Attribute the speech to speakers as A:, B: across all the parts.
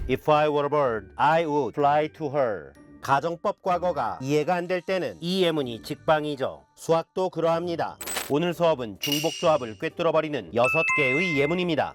A: If I were a bird, I would fly to her. 가정법 과거가 이해가 안 될 때는 이 예문이 직방이죠. 수학도 그러합니다. 오늘 수업은 중복조합을 꿰뚫어버리는 6개의 예문입니다.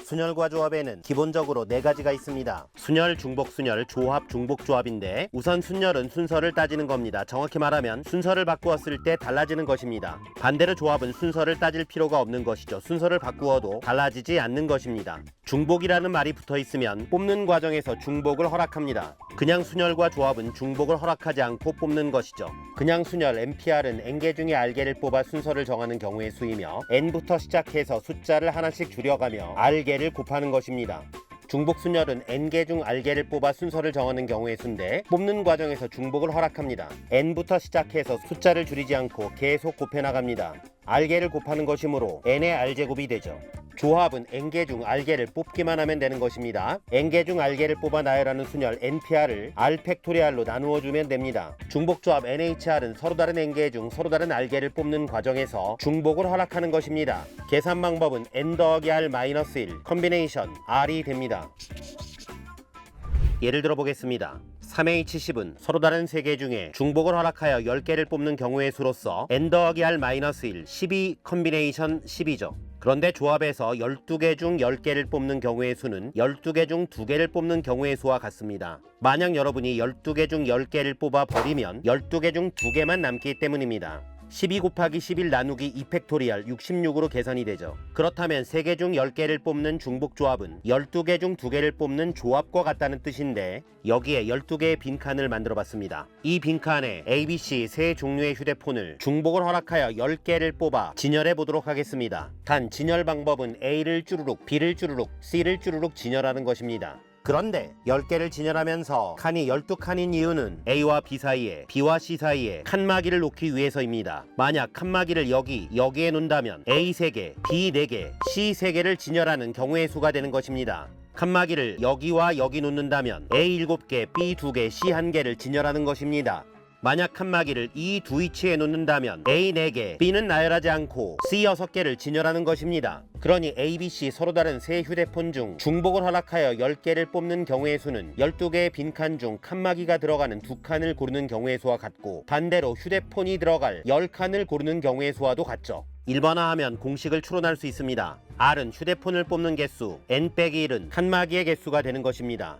A: 순열과 조합에는 기본적으로 4가지가 있습니다. 순열, 중복순열, 조합, 중복조합인데 우선 순열은 순서를 따지는 겁니다. 정확히 말하면 순서를 바꾸었을 때 달라지는 것입니다. 반대로 조합은 순서를 따질 필요가 없는 것이죠. 순서를 바꾸어도 달라지지 않는 것입니다. 중복이라는 말이 붙어 있으면 뽑는 과정에서 중복을 허락합니다. 그냥 순열과 조합은 중복을 허락하지 않고 뽑는 것이죠. 그냥 순열 NPR은 n개 중에 r개를 뽑아 순서를 정하는 경우의 수이며 n부터 시작해서 숫자를 하나씩 줄여가며 r개를 곱하는 것입니다. 중복순열은 n개 중 r개를 뽑아 순서를 정하는 경우의 수인데 뽑는 과정에서 중복을 허락합니다. n부터 시작해서 숫자를 줄이지 않고 계속 곱해나갑니다. r개를 곱하는 것이므로 n의 r제곱이 되죠. 조합은 n개 중 r개를 뽑기만 하면 되는 것입니다. n개 중 r개를 뽑아 나열하는 순열 NPR을 r팩토리알로 나누어주면 됩니다. 중복조합 NHR은 서로 다른 n개 중 서로 다른 r개를 뽑는 과정에서 중복을 허락하는 것입니다. 계산 방법은 n 더하기 r 마이너스 1 컨비네이션 r이 됩니다. 예를 들어 보겠습니다. 3H10은 서로 다른 3개 중에 중복을 허락하여 10개를 뽑는 경우의 수로서 n 더하기 r 마이너스 1 12 컨비네이션 10이죠. 그런데 조합에서 12개 중 10개를 뽑는 경우의 수는 12개 중 2개를 뽑는 경우의 수와 같습니다. 만약 여러분이 12개 중 10개를 뽑아 버리면 12개 중 2개만 남기 때문입니다. 12 곱하기 11 나누기 2팩토리알 66으로 계산이 되죠. 그렇다면 3개 중 10개를 뽑는 중복조합은 12개 중 2개를 뽑는 조합과 같다는 뜻인데 여기에 12개의 빈칸을 만들어 봤습니다. 이 빈칸에 ABC 세 종류의 휴대폰을 중복을 허락하여 10개를 뽑아 진열해 보도록 하겠습니다. 단 진열 방법은 A를 쭈루룩, B를 쭈루룩, C를 쭈루룩 진열하는 것입니다. 그런데 10개를 진열하면서 칸이 12칸인 이유는 A와 B 사이에 B와 C 사이에 칸막이를 놓기 위해서입니다. 만약 칸막이를 여기에 놓는다면 A 3개, B 4개, C 3개를 진열하는 경우의 수가 되는 것입니다. 칸막이를 여기와 여기 놓는다면 A 7개, B 2개, C 1개를 진열하는 것입니다. 만약 칸막이를 이 두 위치에 놓는다면 A 4개, B는 나열하지 않고 C 6개를 진열하는 것입니다. 그러니 A, B, C 서로 다른 세 휴대폰 중 중복을 허락하여 10개를 뽑는 경우의 수는 12개의 빈칸 중 칸막이가 들어가는 2칸을 고르는 경우의 수와 같고 반대로 휴대폰이 들어갈 10칸을 고르는 경우의 수와도 같죠. 일반화하면 공식을 추론할 수 있습니다. R은 휴대폰을 뽑는 개수, N-1은 칸막이의 개수가 되는 것입니다.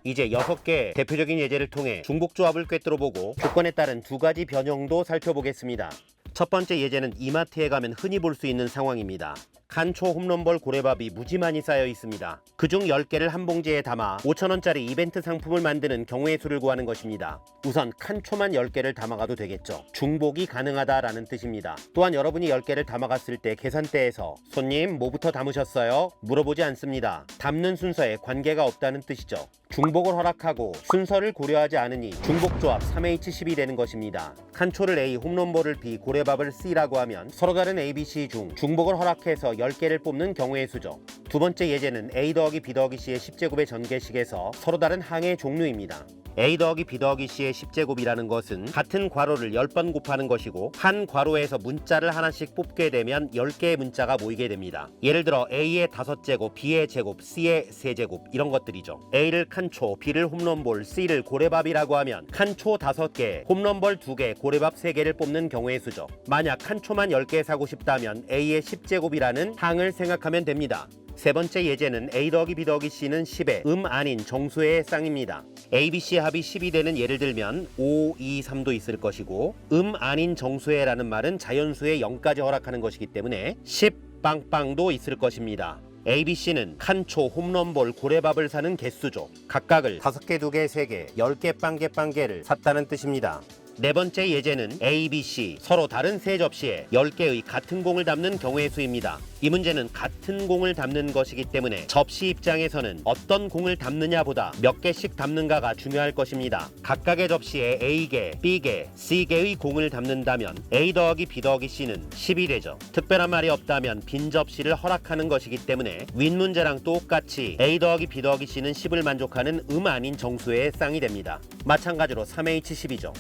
A: 이제 6개의 대표적인 예제를 통해 중복조합을 꿰뚫어보고 조건에 따른 2가지 변형도 살펴보겠습니다. 첫 번째 예제는 이마트에 가면 흔히 볼 수 있는 상황입니다. 칸초 홈런볼 고래밥이 무지 많이 쌓여 있습니다. 그중 10개를 한 봉지에 담아 5,000원짜리 이벤트 상품을 만드는 경우의 수를 구하는 것입니다. 우선 칸초만 10개를 담아가도 되겠죠. 중복이 가능하다라는 뜻입니다. 또한 여러분이 10개를 담아갔을 때 계산대에서 손님 뭐부터 담으셨어요? 물어보지 않습니다. 담는 순서에 관계가 없다는 뜻이죠. 중복을 허락하고 순서를 고려하지 않으니 중복조합 3H10이 되는 것입니다. 칸초를 A, 홈런볼을 B, 고래밥을 C라고 하면 서로 다른 A, B, C 중 중복을 허락해서 10개를 뽑는 경우의 수죠. 두 번째 예제는 A 더하기 B 더하기 C의 10제곱의 전개식에서 서로 다른 항의 종류입니다. A 더하기 B 더하기 C의 10제곱이라는 것은 같은 괄호를 10번 곱하는 것이고 한 괄호에서 문자를 하나씩 뽑게 되면 10개의 문자가 모이게 됩니다. 예를 들어 A의 5제곱, B의 제곱, C의 3제곱 이런 것들이죠. A를 칸초, B를 홈런볼, C를 고래밥이라고 하면 칸초 5개, 홈런볼 2개, 고래밥 3개를 뽑는 경우의 수죠. 만약 칸초만 10개 사고 싶다면 A의 10제곱이라는 항을 생각하면 됩니다. 세 번째 예제는 A 더하기 B 더하기 C는 10의 아닌 정수의 쌍입니다. A, B, C 합이 10이 되는 예를 들면 5, 2, 3도 있을 것이고 아닌 정수의 라는 말은 자연수의 0까지 허락하는 것이기 때문에 10 빵빵도 있을 것입니다. A, B, C는 칸초, 홈런볼, 고래밥을 사는 개수죠. 각각을 5개, 2개, 3개, 10개 빵개를 샀다는 뜻입니다. 네 번째 예제는 A, B, C 서로 다른 세 접시에 10개의 같은 공을 담는 경우의 수입니다. 이 문제는 같은 공을 담는 것이기 때문에 접시 입장에서는 어떤 공을 담느냐보다 몇 개씩 담는가가 중요할 것입니다. 각각의 접시에 A개, B개, C개의 공을 담는다면 A 더하기 B 더하기 C는 10이 되죠. 특별한 말이 없다면 빈 접시를 허락하는 것이기 때문에 윗 문제랑 똑같이 A 더하기 B 더하기 C는 10을 만족하는 아닌 정수의 쌍이 됩니다. 마찬가지로 3H10이죠.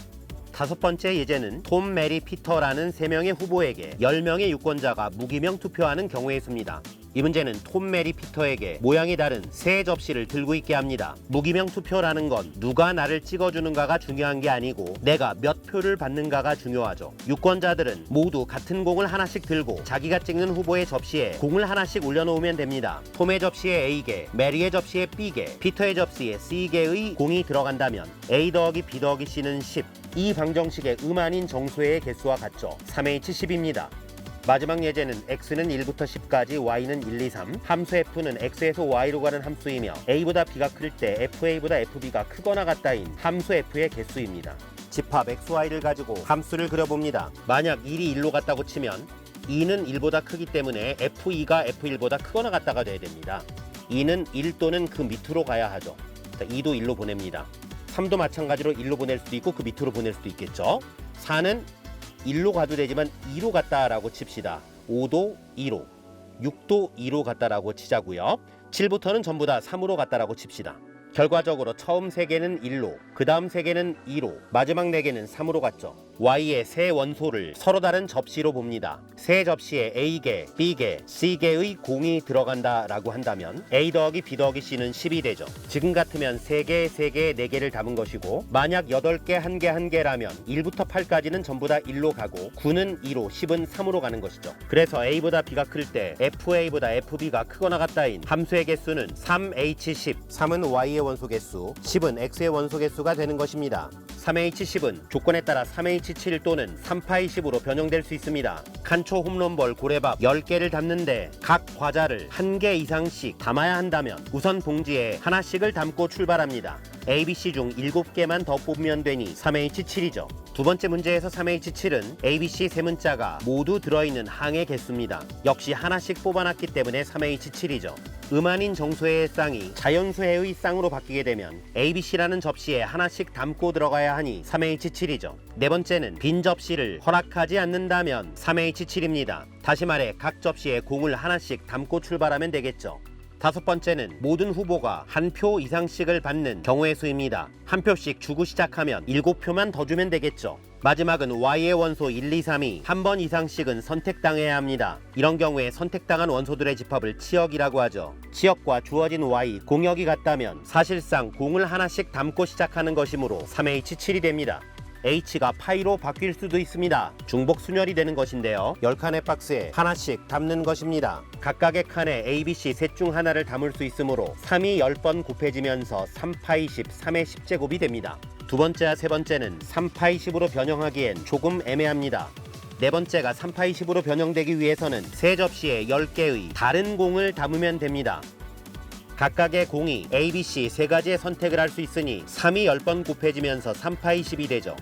A: 다섯 번째 예제는 톰, 메리, 피터라는 3명의 후보에게 10명의 유권자가 무기명 투표하는 경우의 수입니다. 이 문제는 톰, 메리, 피터에게 모양이 다른 세 접시를 들고 있게 합니다. 무기명 투표라는 건 누가 나를 찍어주는가가 중요한 게 아니고 내가 몇 표를 받는가가 중요하죠. 유권자들은 모두 같은 공을 하나씩 들고 자기가 찍는 후보의 접시에 공을 하나씩 올려놓으면 됩니다. 톰의 접시에 A개, 메리의 접시에 B개, 피터의 접시에 C개의 공이 들어간다면 A 더하기 B 더하기 C는 10. 이 방정식의 아닌 정수의 개수와 같죠. 3H 10입니다. 마지막 예제는 x는 1부터 10까지, y는 1, 2, 3. 함수 f는 x에서 y로 가는 함수이며 a보다 b가 클 때 fa보다 fb가 크거나 같다인 함수 f의 개수입니다. 집합 xy를 가지고 함수를 그려봅니다. 만약 1이 1로 같다고 치면 2는 1보다 크기 때문에 f2가 f1보다 크거나 같다가 돼야 됩니다. 2는 1 또는 그 밑으로 가야 하죠. 2도 1로 보냅니다. 3도 마찬가지로 1로 보낼 수도 있고 그 밑으로 보낼 수도 있겠죠. 4는 1로 가도 되지만 2로 갔다라고 칩시다. 5도 2로, 6도 2로 갔다라고 치자고요. 7부터는 전부 다 3으로 갔다라고 칩시다. 결과적으로 처음 3개는 1로, 그 다음 3개는 2로, 마지막 4개는 3으로 갔죠. y의 세 원소를 서로 다른 접시로 봅니다. 세 접시에 A개, B개, C개의 공이 들어간다라고 한다면 A 더하기 B 더하기 C는 10이 되죠. 지금 같으면 3개, 3개, 4개를 담은 것이고 만약 8개, 1개, 1개라면 1부터 8까지는 전부 다 1로 가고 9는 2로, 10은 3으로 가는 것이죠. 그래서 A보다 B가 클 때 FA보다 FB가 크거나 같다인 함수의 개수는 3H10, 3은 Y의 원소 개수, 10은 X의 원소 개수가 되는 것입니다. 3H10은 조건에 따라 3H7 또는 3파이10으로 변형될 수 있습니다. 칸초 홈런볼 고래밥 10개를 담는데 각 과자를 1개 이상씩 담아야 한다면 우선 봉지에 하나씩을 담고 출발합니다. ABC 중 7개만 더 뽑으면 되니 3H7이죠. 두 번째 문제에서 3H7은 ABC 세 문자가 모두 들어있는 항의 개수입니다. 역시 하나씩 뽑아놨기 때문에 3H7이죠. 아닌 정수의 쌍이 자연수의 쌍으로 바뀌게 되면 ABC라는 접시에 하나씩 담고 들어가야 하니 3H7이죠. 네 번째는 빈 접시를 허락하지 않는다면 3H7입니다. 다시 말해 각 접시에 공을 하나씩 담고 출발하면 되겠죠. 다섯 번째는 모든 후보가 한 표 이상씩을 받는 경우의 수입니다. 한 표씩 주고 시작하면 7표만 더 주면 되겠죠. 마지막은 Y의 원소 1, 2, 3이 한 번 이상씩은 선택당해야 합니다. 이런 경우에 선택당한 원소들의 집합을 치역이라고 하죠. 치역과 주어진 Y, 공역이 같다면 사실상 공을 하나씩 담고 시작하는 것이므로 3H7이 됩니다. H가 파이로 바뀔 수도 있습니다. 중복 순열이 되는 것인데요. 10칸의 박스에 하나씩 담는 것입니다. 각각의 칸에 ABC 셋 중 하나를 담을 수 있으므로 3이 10번 곱해지면서 3파이 10, 3의 10제곱이 됩니다. 두 번째와 세 번째는 3파이 10으로 변형하기엔 조금 애매합니다. 네 번째가 3파이 10으로 변형되기 위해서는 세 접시에 10개의 다른 공을 담으면 됩니다. 각각의 공이 ABC 세 가지의 선택을 할 수 있으니 3이 10번 곱해지면서 3파이 10이 되죠.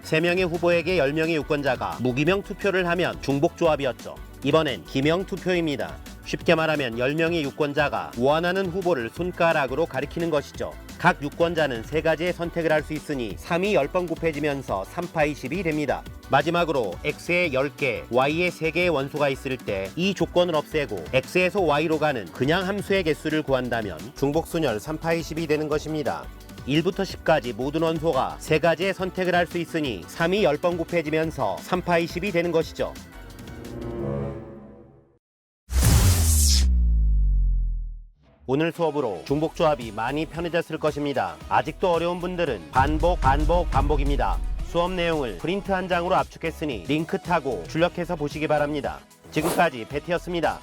A: 3명의 후보에게 10명의 유권자가 무기명 투표를 하면 중복조합이었죠. 이번엔 기명 투표입니다. 쉽게 말하면 10명의 유권자가 원하는 후보를 손가락으로 가리키는 것이죠. 각 유권자는 세 가지의 선택을 할 수 있으니 3이 10번 곱해지면서 3파이 10이 됩니다. 마지막으로 x에 10개, y에 3개의 원소가 있을 때 이 조건을 없애고 x에서 y로 가는 그냥 함수의 개수를 구한다면 중복순열 3파이 10이 되는 것입니다. 1부터 10까지 모든 원소가 세 가지의 선택을 할 수 있으니 3이 10번 곱해지면서 3파이 10이 되는 것이죠. 오늘 수업으로 중복조합이 많이 편해졌을 것입니다. 아직도 어려운 분들은 반복입니다. 수업 내용을 프린트 한 장으로 압축했으니 링크 타고 출력해서 보시기 바랍니다. 지금까지 베티였습니다.